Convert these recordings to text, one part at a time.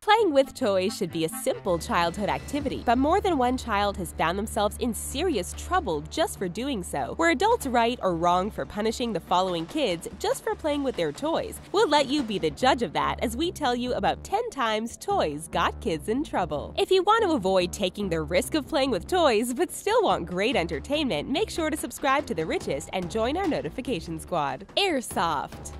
Playing with toys should be a simple childhood activity, but more than one child has found themselves in serious trouble just for doing so. Were adults right or wrong for punishing the following kids just for playing with their toys? We'll let you be the judge of that as we tell you about 10 times toys got kids in trouble. If you want to avoid taking the risk of playing with toys but still want great entertainment, make sure to subscribe to TheRichest and join our notification squad. Airsoft.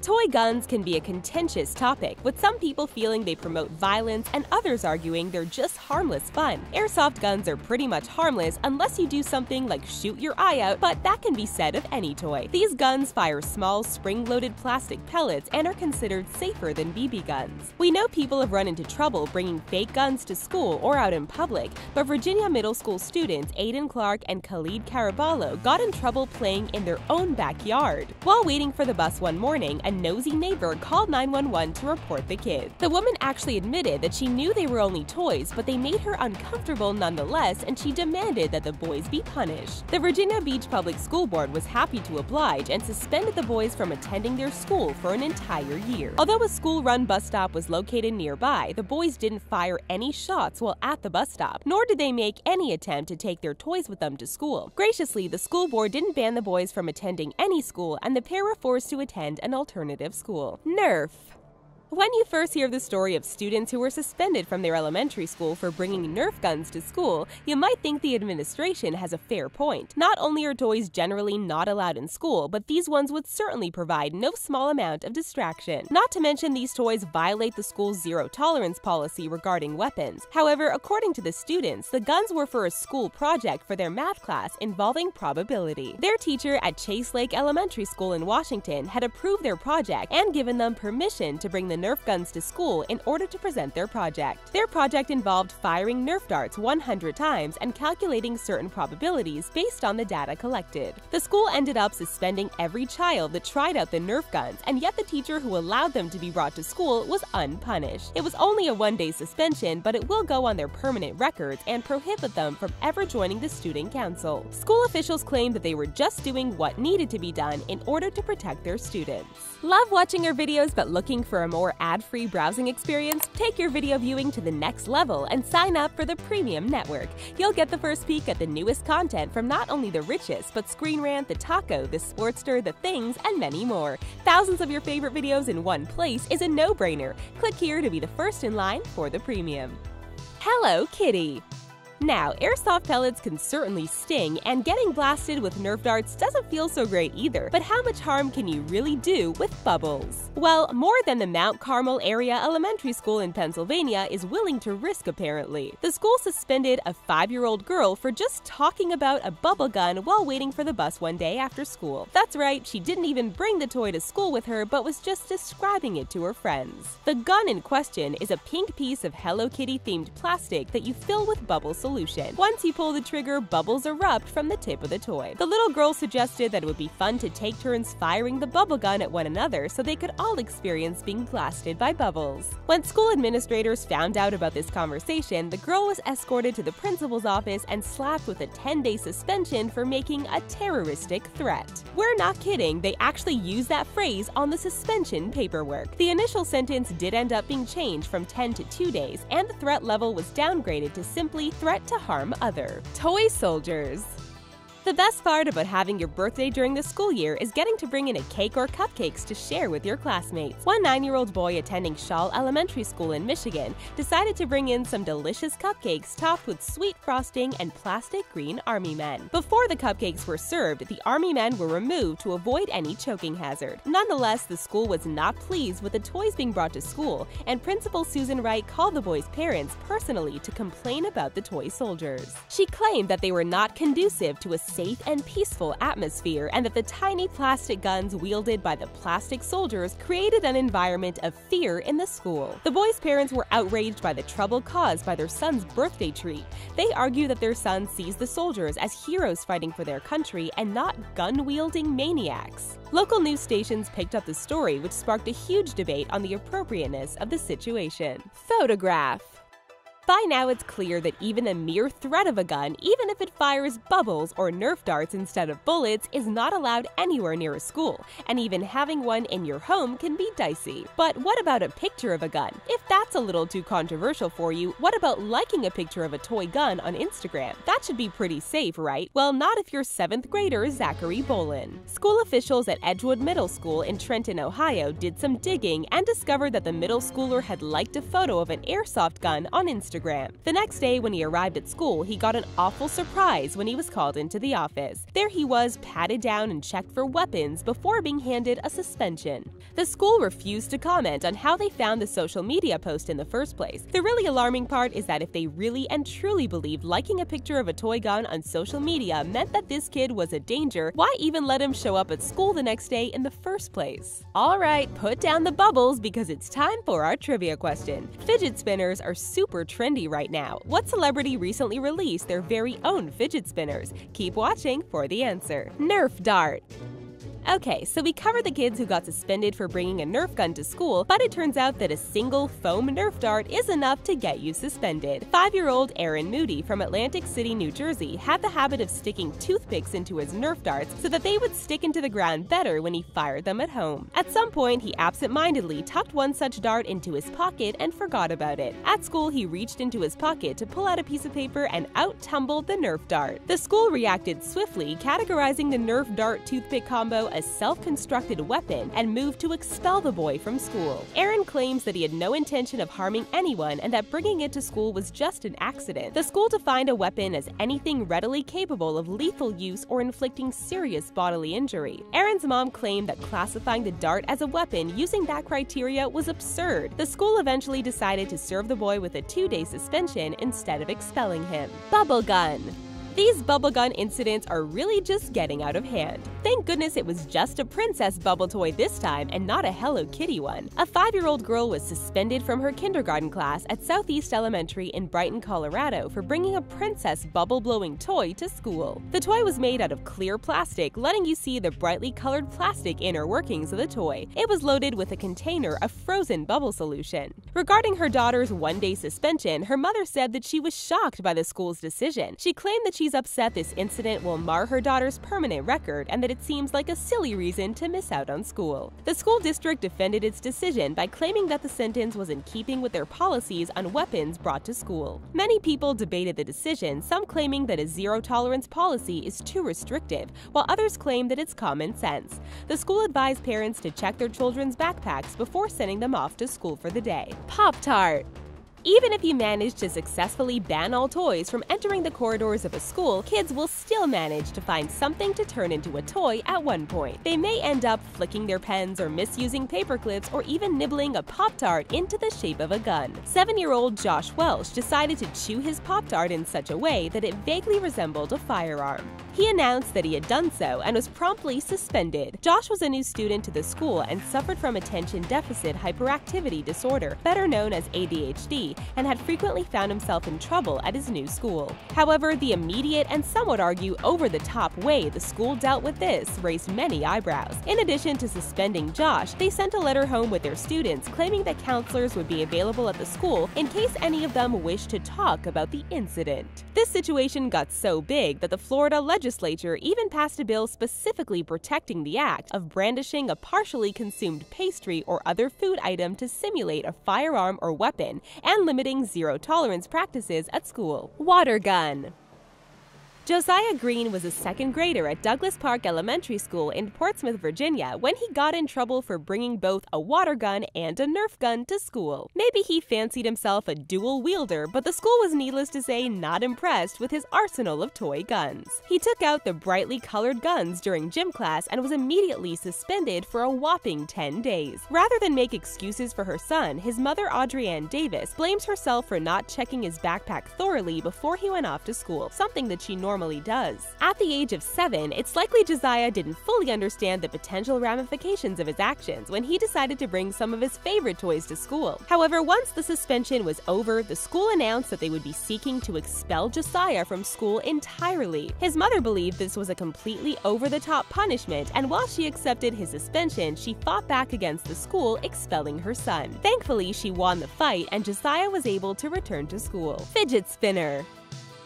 Toy guns can be a contentious topic, with some people feeling they promote violence and others arguing they're just harmless fun. Airsoft guns are pretty much harmless unless you do something like shoot your eye out, but that can be said of any toy. These guns fire small, spring-loaded plastic pellets and are considered safer than BB guns. We know people have run into trouble bringing fake guns to school or out in public, but Virginia middle school students Aiden Clark and Khalid Caraballo got in trouble playing in their own backyard. While waiting for the bus one morning, a nosy neighbor called 911 to report the kids. The woman actually admitted that she knew they were only toys, but they made her uncomfortable nonetheless, and she demanded that the boys be punished. The Virginia Beach Public School Board was happy to oblige and suspended the boys from attending their school for an entire year. Although a school-run bus stop was located nearby, the boys didn't fire any shots while at the bus stop, nor did they make any attempt to take their toys with them to school. Graciously, the school board didn't ban the boys from attending any school, and the pair were forced to attend an alternative school. Nerf. When you first hear the story of students who were suspended from their elementary school for bringing Nerf guns to school, you might think the administration has a fair point. Not only are toys generally not allowed in school, but these ones would certainly provide no small amount of distraction. Not to mention these toys violate the school's zero-tolerance policy regarding weapons. However, according to the students, the guns were for a school project for their math class involving probability. Their teacher at Chase Lake Elementary School in Washington had approved their project and given them permission to bring the Nerf guns to school in order to present their project. Their project involved firing Nerf darts 100 times and calculating certain probabilities based on the data collected. The school ended up suspending every child that tried out the Nerf guns, and yet the teacher who allowed them to be brought to school was unpunished. It was only a one-day suspension, but it will go on their permanent records and prohibit them from ever joining the student council. School officials claimed that they were just doing what needed to be done in order to protect their students. Love watching our videos but looking for a more ad-free browsing experience? Take your video viewing to the next level and sign up for the Premium Network. You'll get the first peek at the newest content from not only TheRichest, but Screen Rant, The Taco, The Sportster, The Things, and many more. Thousands of your favorite videos in one place is a no-brainer. Click here to be the first in line for the premium. Hello Kitty! Now, airsoft pellets can certainly sting, and getting blasted with Nerf darts doesn't feel so great either, but how much harm can you really do with bubbles? Well, more than the Mount Carmel Area Elementary School in Pennsylvania is willing to risk apparently. The school suspended a 5-year-old girl for just talking about a bubble gun while waiting for the bus one day after school. That's right, she didn't even bring the toy to school with her, but was just describing it to her friends. The gun in question is a pink piece of Hello Kitty themed plastic that you fill with bubble solution. Once you pull the trigger, bubbles erupt from the tip of the toy. The little girl suggested that it would be fun to take turns firing the bubble gun at one another so they could all experience being blasted by bubbles. When school administrators found out about this conversation, the girl was escorted to the principal's office and slapped with a 10-day suspension for making a terroristic threat. We're not kidding, they actually used that phrase on the suspension paperwork. The initial sentence did end up being changed from 10 to 2 days, and the threat level was downgraded to simply threat to harm other. Toy soldiers. The best part about having your birthday during the school year is getting to bring in a cake or cupcakes to share with your classmates. One 9-year-old boy attending Shaw Elementary School in Michigan decided to bring in some delicious cupcakes topped with sweet frosting and plastic green army men. Before the cupcakes were served, the army men were removed to avoid any choking hazard. Nonetheless, the school was not pleased with the toys being brought to school, and Principal Susan Wright called the boys' parents personally to complain about the toy soldiers. She claimed that they were not conducive to a safe and peaceful atmosphere, and that the tiny plastic guns wielded by the plastic soldiers created an environment of fear in the school. The boys' parents were outraged by the trouble caused by their son's birthday treat. They argue that their son sees the soldiers as heroes fighting for their country and not gun-wielding maniacs. Local news stations picked up the story, which sparked a huge debate on the appropriateness of the situation. Photograph. By now it's clear that even the mere threat of a gun, even if it fires bubbles or Nerf darts instead of bullets, is not allowed anywhere near a school, and even having one in your home can be dicey. But what about a picture of a gun? If that's a little too controversial for you, what about liking a picture of a toy gun on Instagram? That should be pretty safe, right? Well, not if you're 7th grader Zachary Bolin. School officials at Edgewood Middle School in Trenton, Ohio did some digging and discovered that the middle schooler had liked a photo of an airsoft gun on Instagram. The next day when he arrived at school, he got an awful surprise when he was called into the office. There he was, patted down and checked for weapons before being handed a suspension. The school refused to comment on how they found the social media post in the first place. The really alarming part is that if they really and truly believed liking a picture of a toy gun on social media meant that this kid was a danger, why even let him show up at school the next day in the first place? Alright, put down the bubbles because it's time for our trivia question. Fidget spinners are super trendy right now. What celebrity recently released their very own fidget spinners? Keep watching for the answer. Nerf dart. Okay, so we covered the kids who got suspended for bringing a Nerf gun to school, but it turns out that a single foam Nerf dart is enough to get you suspended. 5-year-old Aaron Moody from Atlantic City, New Jersey, had the habit of sticking toothpicks into his Nerf darts so that they would stick into the ground better when he fired them at home. At some point, he absent-mindedly tucked one such dart into his pocket and forgot about it. At school, he reached into his pocket to pull out a piece of paper and out tumbled the Nerf dart. The school reacted swiftly, categorizing the Nerf dart toothpick combo as self-constructed weapon and moved to expel the boy from school. Aaron claims that he had no intention of harming anyone and that bringing it to school was just an accident. The school defined a weapon as anything readily capable of lethal use or inflicting serious bodily injury. Aaron's mom claimed that classifying the dart as a weapon using that criteria was absurd. The school eventually decided to serve the boy with a 2-day suspension instead of expelling him. Bubble gun. These bubble gun incidents are really just getting out of hand. Thank goodness it was just a princess bubble toy this time and not a Hello Kitty one. A 5-year-old girl was suspended from her kindergarten class at Southeast Elementary in Brighton, Colorado for bringing a princess bubble-blowing toy to school. The toy was made out of clear plastic, letting you see the brightly colored plastic inner workings of the toy. It was loaded with a container of frozen bubble solution. Regarding her daughter's 1-day suspension, her mother said that she was shocked by the school's decision. She claimed that she's upset this incident will mar her daughter's permanent record and that it seems like a silly reason to miss out on school. The school district defended its decision by claiming that the sentence was in keeping with their policies on weapons brought to school. Many people debated the decision, some claiming that a zero-tolerance policy is too restrictive, while others claim that it's common sense. The school advised parents to check their children's backpacks before sending them off to school for the day. Pop-Tart. Even if you manage to successfully ban all toys from entering the corridors of a school, kids will still manage to find something to turn into a toy at one point. They may end up flicking their pens or misusing paper clips or even nibbling a Pop-Tart into the shape of a gun. 7-year-old Josh Welsh decided to chew his Pop-Tart in such a way that it vaguely resembled a firearm. He announced that he had done so and was promptly suspended. Josh was a new student to the school and suffered from attention deficit hyperactivity disorder, better known as ADHD, and had frequently found himself in trouble at his new school. However, the immediate and some would argue over-the-top way the school dealt with this raised many eyebrows. In addition to suspending Josh, they sent a letter home with their students claiming that counselors would be available at the school in case any of them wished to talk about the incident. This situation got so big that the Florida legislature even passed a bill specifically protecting the act of brandishing a partially consumed pastry or other food item to simulate a firearm or weapon, and limiting zero-tolerance practices at school. Water gun. Josiah Green was a 2nd grader at Douglas Park Elementary School in Portsmouth, Virginia, when he got in trouble for bringing both a water gun and a Nerf gun to school. Maybe he fancied himself a dual wielder, but the school was, needless to say, not impressed with his arsenal of toy guns. He took out the brightly colored guns during gym class and was immediately suspended for a whopping 10 days. Rather than make excuses for her son, his mother, Audrey Ann Davis, blames herself for not checking his backpack thoroughly before he went off to school, something that she normally normally does. At the age of 7, it's likely Josiah didn't fully understand the potential ramifications of his actions when he decided to bring some of his favorite toys to school. However, once the suspension was over, the school announced that they would be seeking to expel Josiah from school entirely. His mother believed this was a completely over-the-top punishment, and while she accepted his suspension, she fought back against the school expelling her son. Thankfully, she won the fight, and Josiah was able to return to school. Fidget spinner.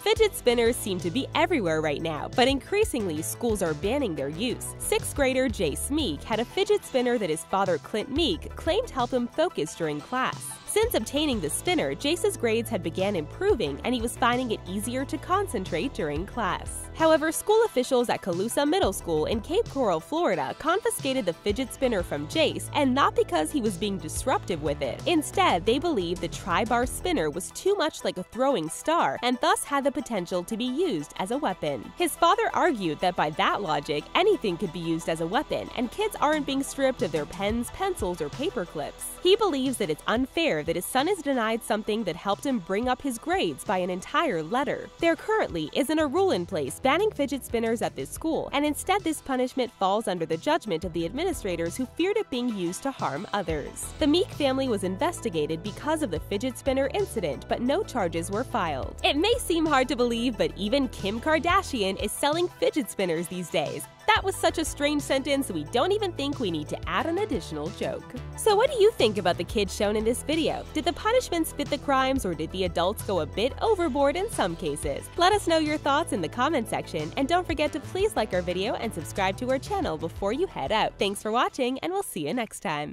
Fidget spinners seem to be everywhere right now, but increasingly schools are banning their use. 6th grader Jace Meek had a fidget spinner that his father Clint Meek claimed helped him focus during class. Since obtaining the spinner, Jace's grades had began improving and he was finding it easier to concentrate during class. However, school officials at Colusa Middle School in Cape Coral, Florida, confiscated the fidget spinner from Jace, and not because he was being disruptive with it. Instead, they believed the tri-bar spinner was too much like a throwing star and thus had the potential to be used as a weapon. His father argued that by that logic, anything could be used as a weapon, and kids aren't being stripped of their pens, pencils, or paper clips. He believes that it's unfair that his son is denied something that helped him bring up his grades by an entire letter. There currently isn't a rule in place banning fidget spinners at this school, and instead this punishment falls under the judgment of the administrators who feared it being used to harm others. The Meek family was investigated because of the fidget spinner incident, but no charges were filed. It may seem hard to believe, but even Kim Kardashian is selling fidget spinners these days. That was such a strange sentence, we don't even think we need to add an additional joke. So what do you think about the kids shown in this video? Did the punishments fit the crimes, or did the adults go a bit overboard in some cases? Let us know your thoughts in the comment section, and don't forget to please like our video and subscribe to our channel before you head out. Thanks for watching, and we'll see you next time.